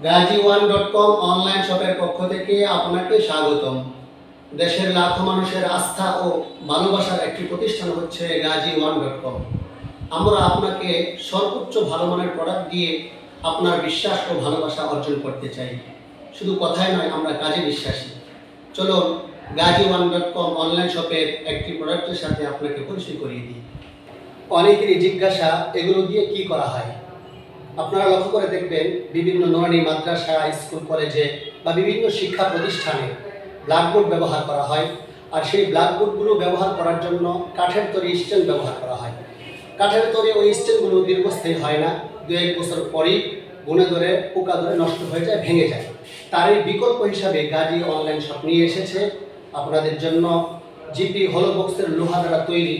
gaji1.com online শপের পক্ষ থেকে আপনাকে স্বাগতম। দেশের লাখো মানুষের আস্থা ও ভালোবাসার একটি প্রতিষ্ঠান হচ্ছে gaji1.com। আমরা আপনাকে সর্বোচ্চ ভালো মানের প্রোডাক্ট দিয়ে আপনার বিশ্বাস ও ভালোবাসা অর্জন করতে চাই। শুধু কথায় নয়, আমরা কাজে বিশ্বাসী। চলুন gaji1.com অনলাইন শপের একটি প্রোডাক্টের সাথে আপনাকে পরিচয় করিয়ে দিই। অনেকেরই জিজ্ঞাসা, এগুলো দিয়ে কি করা হয়? আপনারা লক্ষ্য করে দেখবেন, বিভিন্ন নুরানি মাদ্রাসা, স্কুল, কলেজে বা বিভিন্ন শিক্ষা প্রতিষ্ঠানে ব্ল্যাকবোর্ড ব্যবহার করা হয়। আর সেই ব্ল্যাকবোর্ডগুলো ব্যবহার করার জন্য কাঠের তৈরি স্ট্যান্ড ব্যবহার করা হয়। কাঠের তৈরি ওই স্ট্যান্ডগুলো দীর্ঘস্থায়ী হয় না, 2-1 বছর পরেই গুণে ধরে, পোকা ধরে নষ্ট হয়ে যায়, ভেঙে যায়। তারই বিকল্প হিসাবে গাজী অনলাইন শপ নিয়ে এসেছে আপনাদের জন্য জিপি হলো বক্সের লোহা দ্বারা তৈরি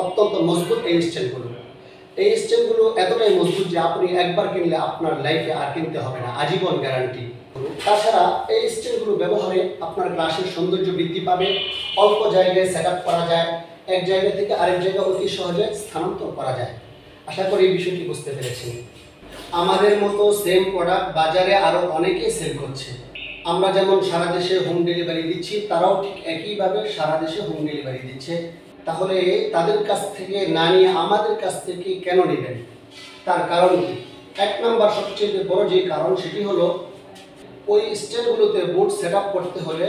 অত্যন্ত মজবুত এই স্ট্যান্ডগুলো। এই স্ট্যান্ডগুলো এতটাই মজবুত যে আপনি একবার কিনলে আপনার লাইফে আর কিনতে হবে না, আজীবন গ্যারান্টি। তাছাড়া এই স্ট্যান্ডগুলো ব্যবহারে আপনার ক্লাসের সৌন্দর্য বৃদ্ধি পাবে, অল্প জায়গায় সেট আপ করা যায়, এক জায়গা থেকে আরেক জায়গায় অতি সহজে স্থানান্তর করা যায়। আশা করি এই বিষয়টি বুঝতে পেরেছেন। আমাদের মতো সেম প্রোডাক্ট বাজারে আরও অনেকেই সেল করছে। আমরা যেমন সারা দেশে হোম ডেলিভারি দিচ্ছি, তারাও ঠিক একইভাবে সারা দেশে হোম ডেলিভারি দিচ্ছে। তাহলে তাদের কাছ থেকে না নিয়ে আমাদের কাছ থেকে কেন নেবেন? তার কারণ কি? 1 নম্বর সবচেয়ে বড় যে কারণ, সেটি হলো ওই স্ট্যান্ডগুলোতে বোর্ড সেট আপ করতে হলে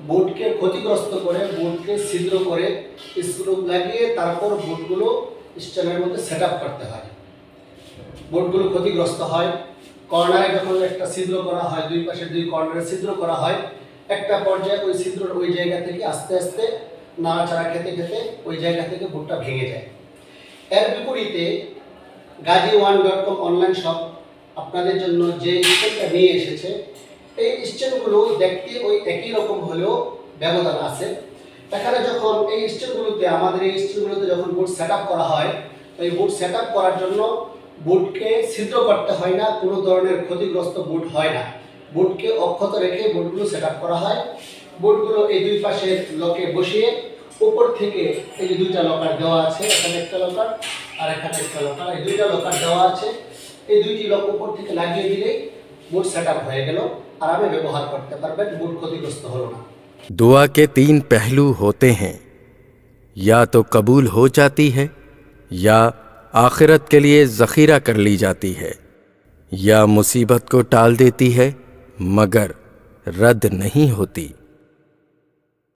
বোর্ডকে ক্ষতিগ্রস্ত করে, বোর্ডকে ছিদ্র করে স্ক্রু লাগিয়ে তারপর বোর্ডগুলো স্ট্যান্ডের মধ্যে সেট আপ করতে হয়। বোর্ডগুলো ক্ষতিগ্রস্ত হয়। কর্নারে যখন একটা ছিদ্র করা হয়, 2 পাশে 2 কর্নারে ছিদ্র করা হয়, একটা পর্যায়ে ওই ছিদ্র ওই জায়গা থেকে আস্তে আস্তে নাড়াচাড়া খেতে খেতে ওই জায়গা থেকে বোর্ডটা ভেঙে যায়। এর বিপরীতে gaji1.com অনলাইন শপ আপনাদের জন্য যে স্ট্যান্ডটা নিয়ে এসেছে, এই স্ট্যান্ডগুলো দেখতে ওই একই রকম হলেও ব্যবধান আছে। এখানে যখন এই স্ট্যান্ডগুলোতে যখন বোর্ড সেট আপ করা হয়, এই বোর্ড সেট আপ করার জন্য বোর্ডকে ছিদ্র করতে হয় না, কোনো ধরনের ক্ষতিগ্রস্ত বোর্ড হয় না। বোর্ডকে অক্ষত রেখে বোর্ডগুলো সেট আপ করা হয়। বোর্ডগুলো এই 2 পাশের লকে বসিয়ে উপর থেকে এই যে 2টা লকার দেওয়া আছে, এখানে একটা লকার আর এখানে একটা লকার, এই 2টা লকার দেওয়া আছে। এই 2টি লক উপর থেকে লাগিয়ে দিলেই বোর্ড সেট আপ হয়ে গেল, আরামে ব্যবহার করতে পারবেন, বোর্ড ক্ষতিগ্রস্ত হলো না। दुआ के 3 पहलू होते हैं, या तो कबूल हो जाती है, या आखिरत के लिए ज़ख़ीरा कर ली जाती है, या मुसीबत को टाल देती है मगर रद्द नहीं होती।